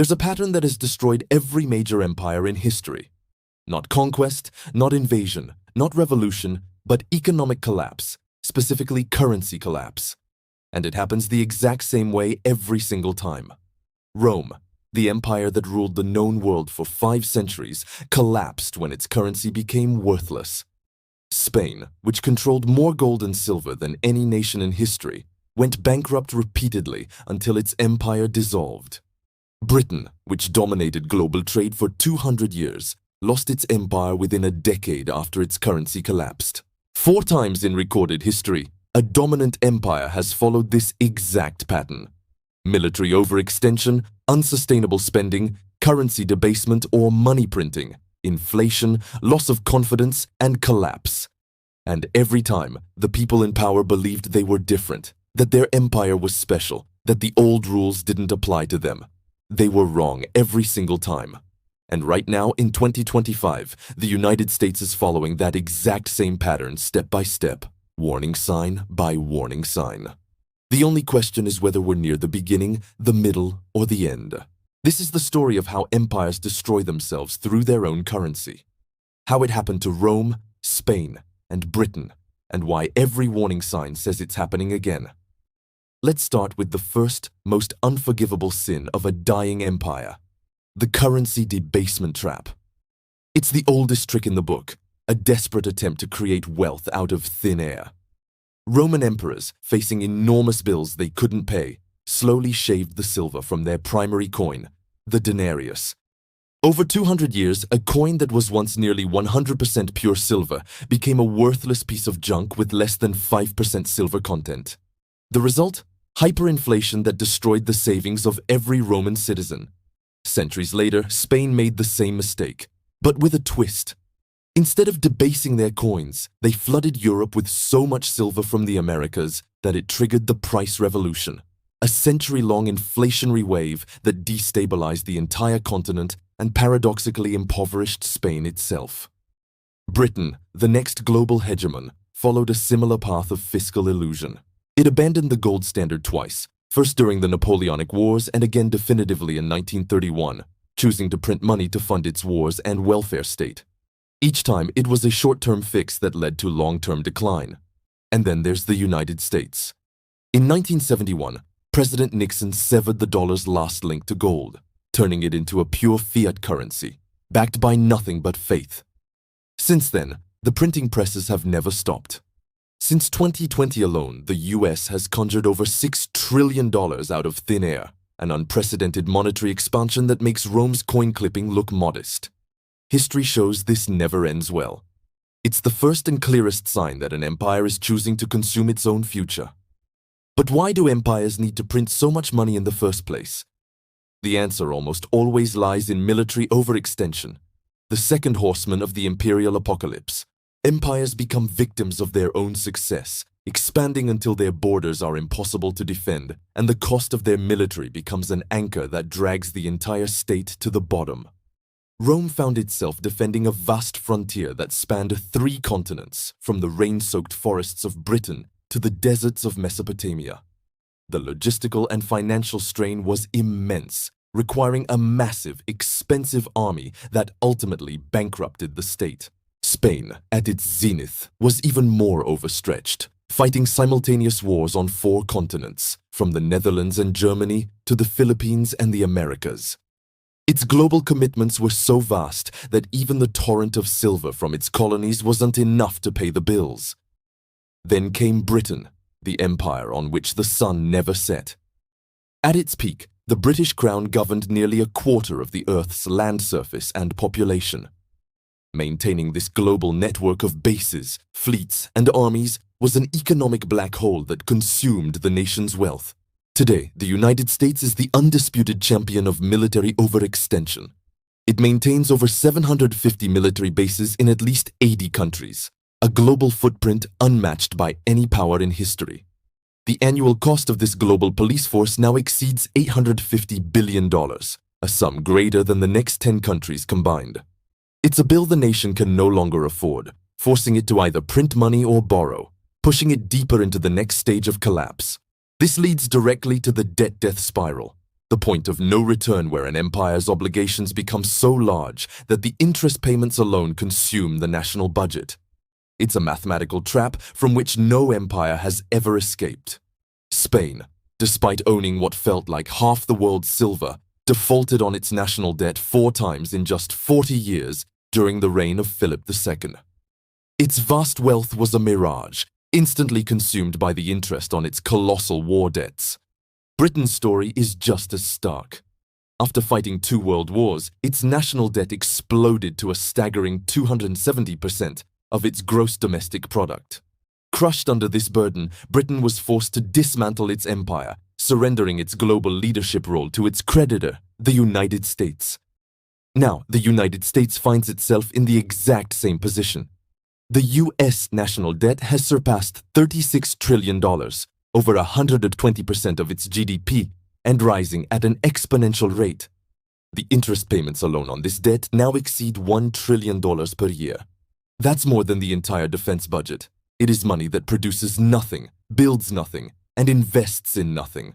There's a pattern that has destroyed every major empire in history. Not conquest, not invasion, not revolution, but economic collapse, specifically currency collapse. And it happens the exact same way every single time. Rome, the empire that ruled the known world for 5 centuries, collapsed when its currency became worthless. Spain, which controlled more gold and silver than any nation in history, went bankrupt repeatedly until its empire dissolved. Britain, which dominated global trade for 200 years, lost its empire within a decade after its currency collapsed. 4 times in recorded history, a dominant empire has followed this exact pattern. Military overextension, unsustainable spending, currency debasement or money printing, inflation, loss of confidence, and collapse. And every time, the people in power believed they were different, that their empire was special, that the old rules didn't apply to them. They were wrong every single time. And right now, in 2025, the United States is following that exact same pattern step by step, warning sign by warning sign. The only question is whether we're near the beginning, the middle, or the end. This is the story of how empires destroy themselves through their own currency. How it happened to Rome, Spain, and Britain, and why every warning sign says it's happening again. Let's start with the first, most unforgivable sin of a dying empire: the currency debasement trap. It's the oldest trick in the book, a desperate attempt to create wealth out of thin air. Roman emperors, facing enormous bills they couldn't pay, slowly shaved the silver from their primary coin, the denarius. Over 200 years, a coin that was once nearly 100% pure silver became a worthless piece of junk with less than 5% silver content. The result? Hyperinflation that destroyed the savings of every Roman citizen. Centuries later, Spain made the same mistake, but with a twist. Instead of debasing their coins, they flooded Europe with so much silver from the Americas that it triggered the price revolution, a century-long inflationary wave that destabilized the entire continent and paradoxically impoverished Spain itself. Britain, the next global hegemon, followed a similar path of fiscal illusion. It abandoned the gold standard twice, first during the Napoleonic Wars and again definitively in 1931, choosing to print money to fund its wars and welfare state. Each time, it was a short-term fix that led to long-term decline. And then there's the United States. In 1971, President Nixon severed the dollar's last link to gold, turning it into a pure fiat currency, backed by nothing but faith. Since then, the printing presses have never stopped. Since 2020 alone, the US has conjured over $6 trillion out of thin air, an unprecedented monetary expansion that makes Rome's coin clipping look modest. History shows this never ends well. It's the first and clearest sign that an empire is choosing to consume its own future. But why do empires need to print so much money in the first place? The answer almost always lies in military overextension, the second horseman of the imperial apocalypse. Empires become victims of their own success, expanding until their borders are impossible to defend, and the cost of their military becomes an anchor that drags the entire state to the bottom. Rome found itself defending a vast frontier that spanned 3 continents, from the rain-soaked forests of Britain to the deserts of Mesopotamia. The logistical and financial strain was immense, requiring a massive, expensive army that ultimately bankrupted the state. Spain, at its zenith, was even more overstretched, fighting simultaneous wars on 4 continents, from the Netherlands and Germany to the Philippines and the Americas. Its global commitments were so vast that even the torrent of silver from its colonies wasn't enough to pay the bills. Then came Britain, the empire on which the sun never set. At its peak, the British Crown governed nearly a quarter of the Earth's land surface and population. Maintaining this global network of bases, fleets, and armies was an economic black hole that consumed the nation's wealth. Today, the United States is the undisputed champion of military overextension. It maintains over 750 military bases in at least 80 countries, a global footprint unmatched by any power in history. The annual cost of this global police force now exceeds $850 billion, a sum greater than the next 10 countries combined. It's a bill the nation can no longer afford, forcing it to either print money or borrow, pushing it deeper into the next stage of collapse. This leads directly to the debt-death spiral. the point of no return where an empire's obligations become so large that the interest payments alone consume the national budget. It's a mathematical trap from which no empire has ever escaped. Spain, despite owning what felt like half the world's silver, defaulted on its national debt 4 times in just 40 years during the reign of Philip II. Its vast wealth was a mirage, instantly consumed by the interest on its colossal war debts. Britain's story is just as stark. After fighting 2 world wars, its national debt exploded to a staggering 270% of its gross domestic product. Crushed under this burden, Britain was forced to dismantle its empire, surrendering its global leadership role to its creditor, the United States. Now, the United States finds itself in the exact same position. The US national debt has surpassed $36 trillion, over 120% of its GDP, and rising at an exponential rate. The interest payments alone on this debt now exceed $1 trillion per year. That's more than the entire defense budget. It is money that produces nothing, builds nothing, and invests in nothing.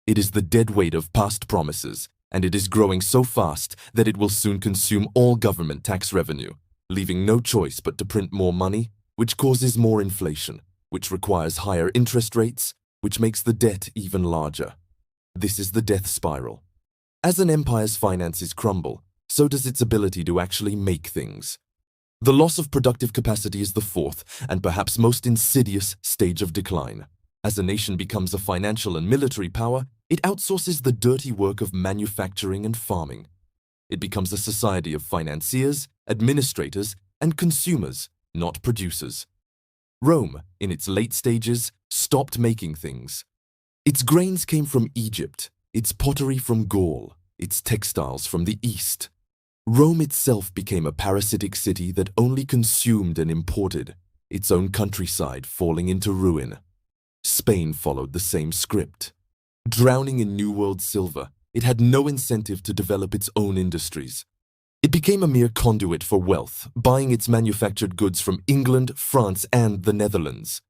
It is the dead weight of past promises, and it is growing so fast that it will soon consume all government tax revenue, leaving no choice but to print more money, which causes more inflation, which requires higher interest rates, which makes the debt even larger. This is the death spiral. As an empire's finances crumble, so does its ability to actually make things. The loss of productive capacity is the 4th and perhaps most insidious stage of decline. As a nation becomes a financial and military power, it outsources the dirty work of manufacturing and farming. It becomes a society of financiers, administrators, and consumers, not producers. Rome, in its late stages, stopped making things. Its grains came from Egypt, its pottery from Gaul, its textiles from the East. Rome itself became a parasitic city that only consumed and imported, its own countryside falling into ruin. Spain followed the same script. Drowning in New World silver, it had no incentive to develop its own industries. It became a mere conduit for wealth, buying its manufactured goods from England, France, and the Netherlands.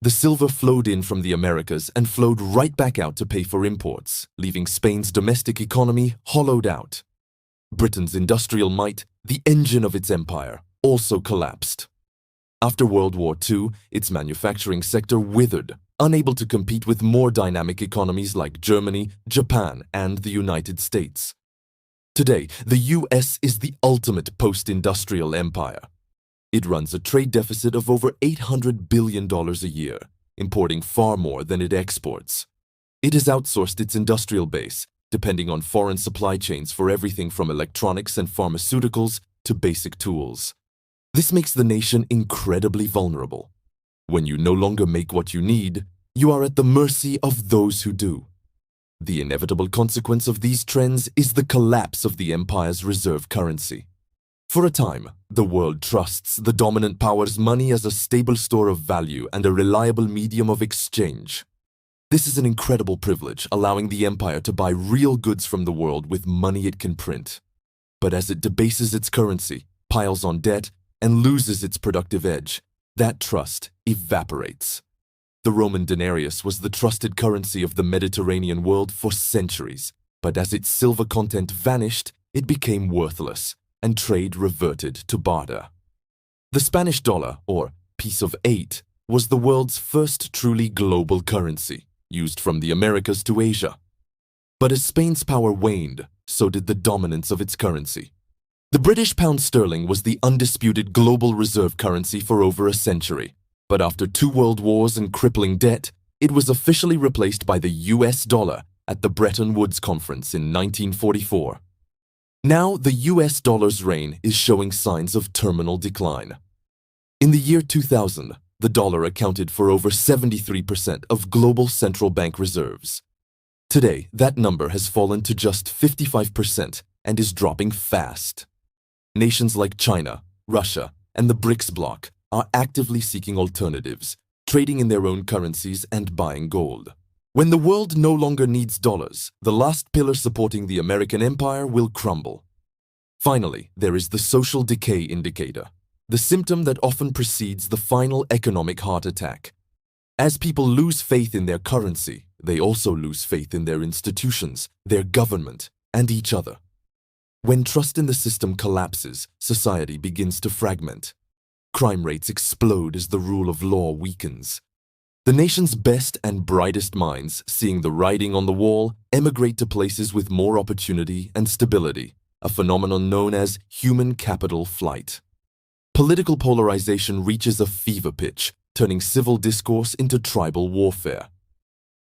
The silver flowed in from the Americas and flowed right back out to pay for imports, leaving Spain's domestic economy hollowed out. Britain's industrial might, the engine of its empire, also collapsed. After World War II, its manufacturing sector withered, unable to compete with more dynamic economies like Germany, Japan, and the United States. Today, the US is the ultimate post-industrial empire. It runs a trade deficit of over $800 billion a year, importing far more than it exports. It has outsourced its industrial base, depending on foreign supply chains for everything from electronics and pharmaceuticals to basic tools. This makes the nation incredibly vulnerable. When you no longer make what you need, you are at the mercy of those who do. The inevitable consequence of these trends is the collapse of the empire's reserve currency. For a time, the world trusts the dominant power's money as a stable store of value and a reliable medium of exchange. This is an incredible privilege, allowing the empire to buy real goods from the world with money it can print. But as it debases its currency, piles on debt, and loses its productive edge, that trust evaporates. The Roman denarius was the trusted currency of the Mediterranean world for centuries, but as its silver content vanished, it became worthless, and trade reverted to barter. The Spanish dollar, or piece of 8, was the world's first truly global currency, used from the Americas to Asia. But as Spain's power waned, so did the dominance of its currency. The British pound sterling was the undisputed global reserve currency for over a century, but after 2 world wars and crippling debt, it was officially replaced by the US dollar at the Bretton Woods Conference in 1944. Now, the US dollar's reign is showing signs of terminal decline. In the year 2000, the dollar accounted for over 73% of global central bank reserves. Today, that number has fallen to just 55% and is dropping fast. Nations like China, Russia, and the BRICS bloc are actively seeking alternatives, trading in their own currencies and buying gold. When the world no longer needs dollars, the last pillar supporting the American empire will crumble. Finally, there is the social decay indicator, the symptom that often precedes the final economic heart attack. As people lose faith in their currency, they also lose faith in their institutions, their government, and each other. When trust in the system collapses, society begins to fragment. Crime rates explode as the rule of law weakens. The nation's best and brightest minds, seeing the writing on the wall, emigrate to places with more opportunity and stability, a phenomenon known as human capital flight. Political polarization reaches a fever pitch, turning civil discourse into tribal warfare.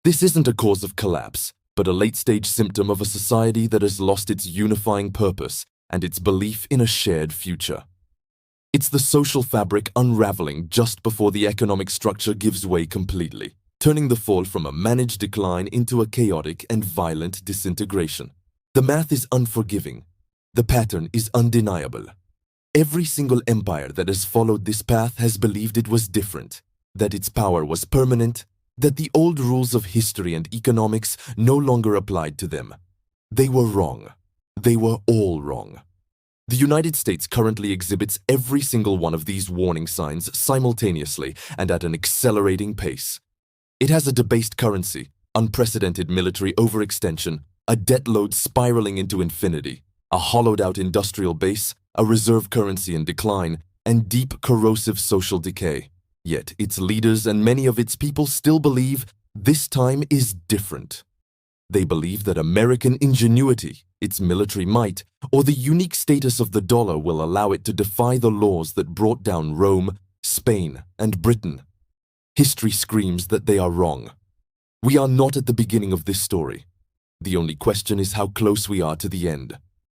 This isn't a cause of collapse, but a late-stage symptom of a society that has lost its unifying purpose and its belief in a shared future. It's the social fabric unraveling just before the economic structure gives way completely, turning the fall from a managed decline into a chaotic and violent disintegration. The math is unforgiving. The pattern is undeniable. Every single empire that has followed this path has believed it was different, that its power was permanent, that the old rules of history and economics no longer applied to them. They were wrong. They were all wrong. The United States currently exhibits every single one of these warning signs simultaneously and at an accelerating pace. It has a debased currency, unprecedented military overextension, a debt load spiraling into infinity, a hollowed-out industrial base, a reserve currency in decline, and deep corrosive social decay. Yet its leaders and many of its people still believe this time is different. They believe that American ingenuity, its military might, or the unique status of the dollar will allow it to defy the laws that brought down Rome, Spain, and Britain. History screams that they are wrong. We are not at the beginning of this story. The only question is how close we are to the end.